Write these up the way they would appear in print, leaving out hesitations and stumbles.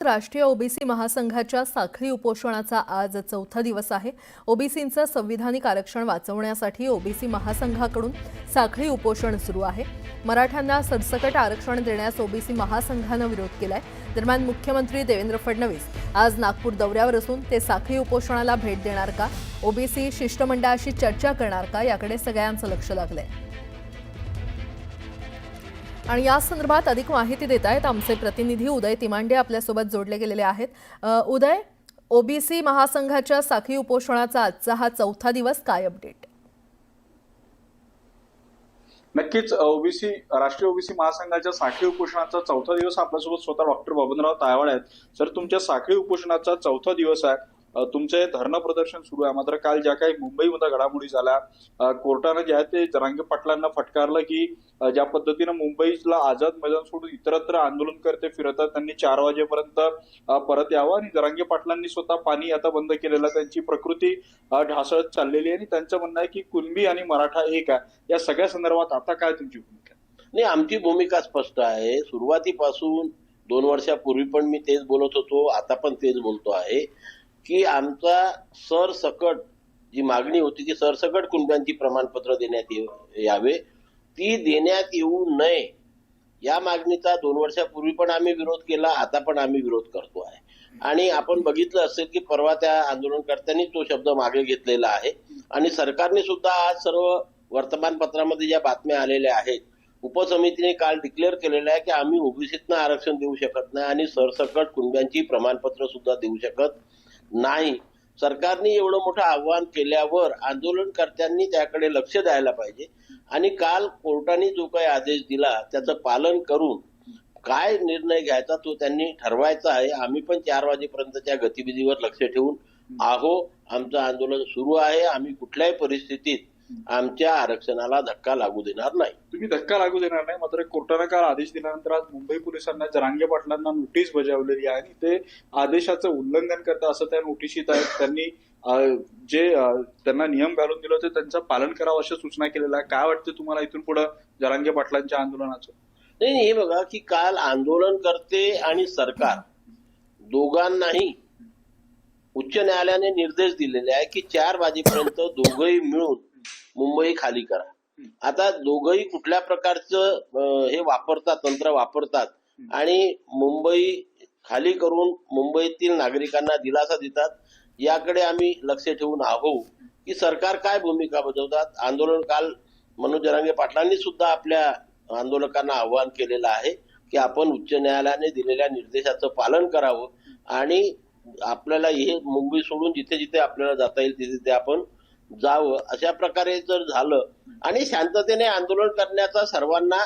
राष्ट्रीय ओबीसी महासंघाच्या साखळी उपोषणाचा आज चौथा दिवस आहे। ओबीसींचं संविधानिक आरक्षण वाचवण्यासाठी ओबीसी महासंघाकडून साखळी उपोषण सुरू आहे। मराठ्यांना सरसकट आरक्षण देण्यास ओबीसी महासंघानं विरोध केलाय। दरम्यान मुख्यमंत्री देवेंद्र फडणवीस आज नागपूर दौऱ्यावर असून ते साखळी उपोषणाला भेट देणार का, ओबीसी शिष्टमंडळाशी चर्चा करणार का, याकडे सगळ्यांचं लक्ष लागलंय। आणि या संदर्भात अधिक माहिती देत आहेत आमचे प्रतिनिधी उदय तिमांडे आपल्यासोबत जोडले गेलेले आहेत। उदय, ओबीसी महासंघाच्या साखळी उपोषणाचा आजचा हा चौथा दिवस, काय अपडेट? नक्कीच राष्ट्रीय ओबीसी महासंघाच्या साखळी उपोषणाचा चौथा दिवस आपल्यासोबत स्वतः डॉक्टर बबनराव तायवाड आहेत। सर, तुमच्या साखळी उपोषणाचा चौथा दिवस आहे, तुमचे धरणं प्रदर्शन सुरू आहे। मात्र काल ज्या काही मुंबईमध्ये घडामोडी झाल्या, कोर्टानं ज्या ते जरांगे पाटलांना फटकारलं की ज्या पद्धतीनं मुंबईला आझाद मैदान सोडून इतरत्र आंदोलनकर्ते फिरतात, त्यांनी 4 वाजेपर्यंत परत यावं आणि जरांगे पाटलांनी स्वतः पाणी आता बंद केलेलं, त्यांची प्रकृती ढासळत चाललेली आहे आणि त्यांचं म्हणणं आहे की कुणबी आणि मराठा एक आहे। या सगळ्या संदर्भात आता काय तुमची भूमिका? नाही, आमची भूमिका स्पष्ट आहे। सुरुवातीपासून 2 वर्षापूर्वी पण मी तेच बोलत होतो, आता पण तेच बोलतो आहे की आमचा सरसकट जी मागणी होती की सरसकट कुणब्यांची प्रमाणपत्र देण्यात यावे, ती देण्यात येऊ नये या मागणीचा 2 वर्षापूर्वी पण आम्ही विरोध केला, आता पण आम्ही विरोध करतो आहे। आणि आपण बघितलं असेल की परवा त्या आंदोलनकर्त्यांनी तो शब्द मागे घेतलेला आहे आणि सरकारने सुद्धा आज सर्व वर्तमानपत्रामध्ये ज्या बातम्या आलेल्या आहेत, उपसमितीने काल डिक्लेअर केलेलं आहे की आम्ही ओबीसीतनं आरक्षण देऊ शकत नाही आणि सरसकट कुणब्यांची प्रमाणपत्र सुद्धा देऊ शकत नाही। सरकारने एवढं मोठं आव्हान केल्यावर आंदोलनकर्त्यांनी त्याकडे लक्ष द्यायला पाहिजे आणि काल कोर्टाने जो काही आदेश दिला त्याचं पालन करून काय निर्णय घ्यायचा तो त्यांनी ठरवायचा आहे। आम्ही पण 4 वाजेपर्यंतच्या गतिविधीवर लक्ष ठेवून आमचं आंदोलन सुरू आहे। आम्ही कुठल्याही परिस्थितीत आमच्या आरक्षणाला धक्का लागू देणार नाही। तुम्ही धक्का लागू देणार नाही, मात्र कोर्टाने काल आदेश दिल्यानंतर आज मुंबई पोलिसांना जरांगे पाटलांना नोटीस बजावलेली आहे आणि ते आदेशाचं उल्लंघन करतात असं त्या नोटिशीत आहे। त्यांनी जे त्यांना नियम घालून दिले होते त्यांचं पालन करावं अशा सूचना केलेल्या आहे। काय वाटतं तुम्हाला इथून पुढे जरांगे पाटलांच्या आंदोलनाचं? नाही, हे बघा की काल आंदोलनकर्ते आणि सरकार दोघांनाही उच्च न्यायालयाने निर्देश दिलेले आहे की 4 वाजेपर्यंत दोघंही मिळून मुंबई खाली करा। आता दोघंही कुठल्या प्रकारचं हे वापरतात, तंत्र वापरतात आणि मुंबई खाली करून मुंबईतील नागरिकांना दिलासा देतात, याकडे आम्ही लक्ष ठेवून आहोत की सरकार काय भूमिका बजावतात। आंदोलन काल मनोज जरांगे पाटलांनी सुद्धा आपल्या आंदोलकांना आवाहन केलेलं आहे की आपण उच्च न्यायालयाने दिलेल्या निर्देशाचं पालन करावं आणि आपल्याला हे मुंबई सोडून जिथे जिथे आपल्याला जाता येईल तिथे तिथे आपण जावं। अशा प्रकारे जर झालं आणि शांततेने आंदोलन करण्याचा सर्वांना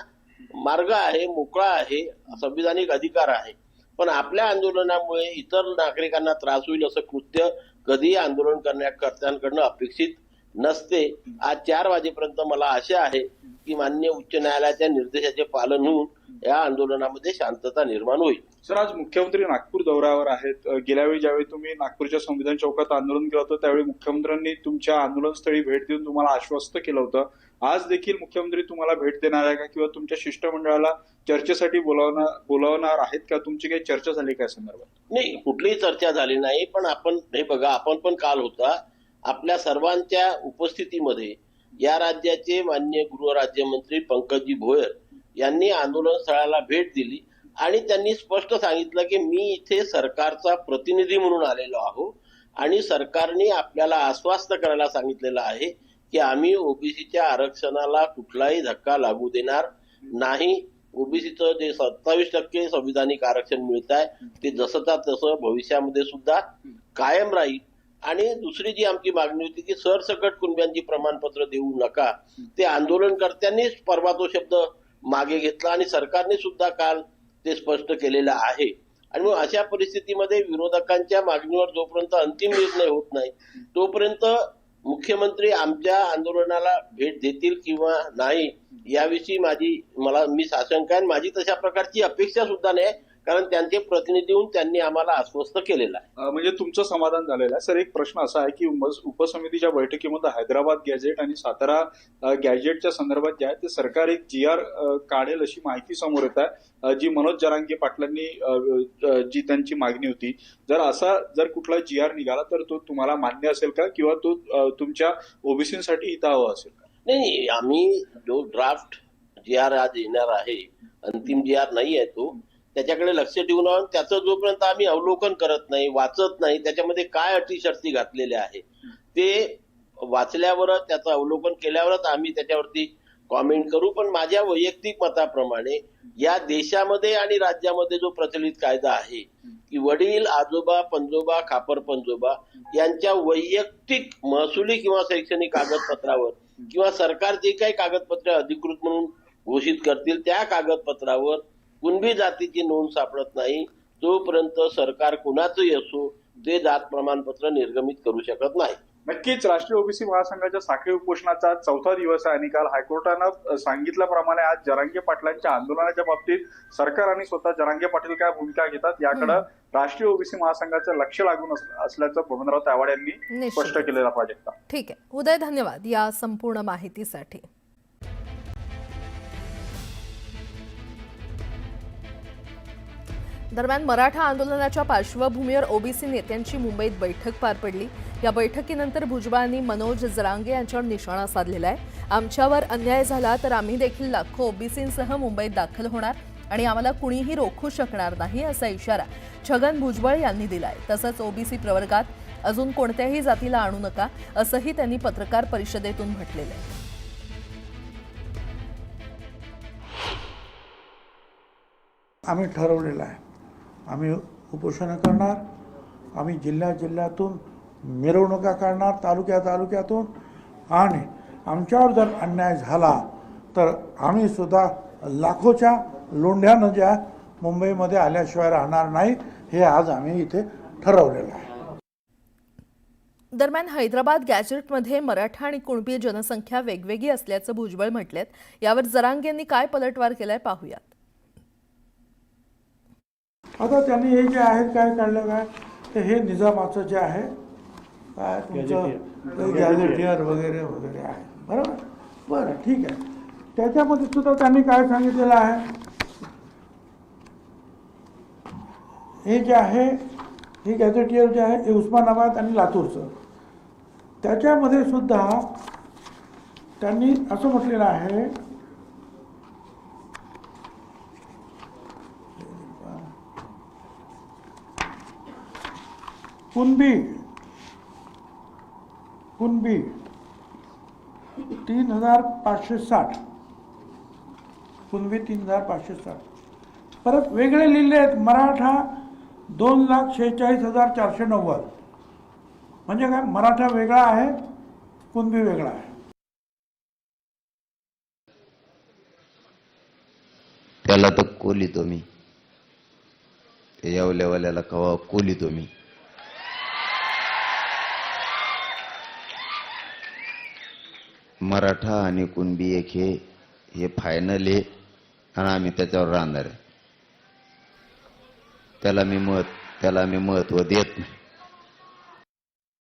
मार्ग आहे, मोकळा आहे, संविधानिक अधिकार आहे, पण आपल्या आंदोलनामुळे इतर नागरिकांना त्रास होईल असं कृत्य कधीही आंदोलन करण्याकर्त्यांकडनं अपेक्षित नसते। आज 4 वाजेपर्यंत मला आशा आहे की माननीय उच्च न्यायालयाच्या निर्देशाचे पालन होऊन या आंदोलनामध्ये शांतता निर्माण होईल। सर, आज मुख्यमंत्री नागपूर दौऱ्यावर आहेत। गेल्यावेळी ज्यावेळी तुम्ही नागपूरच्या संविधान चौकात आंदोलन केलं होतं त्यावेळी मुख्यमंत्र्यांनी तुमच्या आंदोलनस्थळी भेट देऊन तुम्हाला आश्वस्त केलं होतं। आज देखील मुख्यमंत्री तुम्हाला भेट देणार आहे का किंवा तुमच्या शिष्टमंडळाला चर्चेसाठी बोलावणार आहेत का? तुमची काही चर्चा झाली काय संदर्भात? नाही, कुठलीही चर्चा झाली नाही, पण आपण हे बघा, आपण पण काल होता आपल्या सर्वांच्या उपस्थितीमध्ये या राज्याचे माननीय गृहराज्यमंत्री पंकजी भोयर यांनी आंदोलन स्थळाला भेट दिली आणि त्यांनी स्पष्ट सांगितलं की मी इथे सरकारचा प्रतिनिधी म्हणून आलेलो आहो आणि सरकारने आपल्याला आश्वस्त करायला सांगितलेलं आहे की आम्ही ओबीसीच्या आरक्षणाला कुठलाही धक्का लागू देणार नाही। ओबीसीचं जे 27% संविधानिक आरक्षण मिळत आहे ते जसंचा तसं भविष्यामध्ये सुद्धा कायम राहील। आणि दुसरी जी आमची मागणी होती की सरसकट कुणब्यांची प्रमाणपत्र देऊ नका, ते आंदोलनकर्त्यांनीच परवा तो शब्द मागे घेतला आणि सरकारने सुद्धा काल ते स्पष्ट केलेलं आहे। आणि मग अशा परिस्थितीमध्ये विरोधकांच्या मागणीवर जोपर्यंत अंतिम निर्णय होत नाही तोपर्यंत मुख्यमंत्री आमच्या आंदोलनाला भेट देतील किंवा नाही याविषयी मी साशंक आहे। माझी तशा प्रकारची अपेक्षा सुद्धा नाही कारण त्यांचे प्रतिनिधी येऊन त्यांनी आम्हाला आश्वस्त केलेलं आहे. म्हणजे तुमचं समाधान झालेलं आहे. सर, एक प्रश्न असा आहे की उपसमितीच्या बैठकीमध्ये हैदराबाद गॅजेट आणि सातारा गॅजेटच्या संदर्भात जे आहे ते सरकार एक GR काढेल अशी माहिती समोर येत आहे, जी मनोज जरांगे पाटलांनी जी त्यांची मागणी होती. जर कुठला GR निघाला तर तो तुम्हाला मान्य असेल का, किंवा तो तुमच्या ओबीसीसाठी हितावह असेल का? नाही, आम्ही जो ड्राफ्ट GR आज येणार आहे, अंतिम GR नाही आहे तो, त्याच्याकडे लक्ष ठेवून आहोत. त्याचं जोपर्यंत आम्ही अवलोकन करत नाही, वाचत नाही, त्याच्यामध्ये काय अटी शर्ती घातलेल्या आहे ते वाचल्यावरच, त्याचं अवलोकन केल्यावरच आम्ही त्याच्यावरती कॉमेंट करू. पण माझ्या वैयक्तिक मताप्रमाणे या देशामध्ये आणि राज्यामध्ये जो प्रचलित कायदा आहे की वडील, आजोबा, पंजोबा, खापर पंजोबा यांच्या वैयक्तिक महसुली किंवा शैक्षणिक कागदपत्रावर किंवा सरकार जे काही कागदपत्रे अधिकृत म्हणून घोषित करतील त्या कागदपत्रावर कुणबी जातीची नोंद सापडत नाही तोपर्यंत सरकार कुणाचंही असो ते जात प्रमाणपत्र निर्गमित करू शकत नाही. नक्कीच राष्ट्रीय ओबीसी महासंघाच्या साखळी उपोषणाचा 4था दिवस आहे आणि काल हायकोर्टानं सांगितल्याप्रमाणे आज जरांगे पाटलांच्या आंदोलनाच्या बाबतीत सरकार आणि स्वतः जरांगे पाटील काय भूमिका घेतात याकडे राष्ट्रीय ओबीसी महासंघाचं लक्ष लागून असल्याचं बबनराव तायवाड यांनी स्पष्ट केलेला प्रोजेक्ट. ठीक आहे उदय, धन्यवाद या संपूर्ण माहितीसाठी. दरम्यान मराठा आंदोलनाच्या पार्श्वभूमीवर ओबीसी नेत्यांची मुंबईत बैठक पार पडली. या बैठकीनंतर भुजबळांनी मनोज जरांगे यांच्यावर निशाणा साधलेला आहे. आमच्यावर अन्याय झाला तर आम्ही देखील लाखो ओबीसींसह मुंबईत दाखल होणार आणि आम्हाला कुणीही रोखू शकणार नाही असा इशारा छगन भुजबळ यांनी दिलाय. तसंच ओबीसी प्रवर्गात अजून कोणत्याही जातीला आणू नका असंही त्यांनी पत्रकार परिषदेतून म्हटलेलं आहे. आम्ही ठरवलेलं आहे, आम्ही उपोषण करणार, आम्ही जिल्ह्यातून मिरवणुका काढणार, तालुक्यातून, आणि आमच्यावर जर अन्याय झाला तर आम्ही सुद्धा लाखोच्या लोंढ्यानं ज्या मुंबईमध्ये आल्याशिवाय राहणार नाही, हे आज आम्ही इथे ठरवलेलं आहे. दरम्यान हैदराबाद गॅजेटमध्ये मराठा आणि कुणबी जनसंख्या वेगवेगळी असल्याचं भुजबळ म्हटलेत. यावर जरांगेंनी काय पलटवार केलाय पाहूयात. आता त्यांनी हे जे आहेत काय काढलं काय तर हे निजामाचं जे आहे काय तुमचं गॅजेटियर वगैरे आहे, बरोबर. बरं, ठीक आहे. त्याच्यामध्ये सुद्धा त्यांनी काय सांगितलेलं आहे, हे जे आहे हे गॅजेटियर जे आहे हे उस्मानाबाद आणि लातूरचं, त्याच्यामध्ये सुद्धा त्यांनी असं म्हटलेलं आहे कुणबी 3560, कुणबी 3560. परत वेगळे लिहिले आहेत मराठा 2,46,490. म्हणजे काय, मराठा वेगळा आहे, कुणबी वेगळा आहे. त्याला तर कोलितो मी, ते येवल्यावाल्याला कवा कोलितो मी. मराठा आणि कुणबी एक हे फायनल आहे आणि आम्ही त्याच्यावर राहणार आहे. त्याला मी महत्व देत नाही.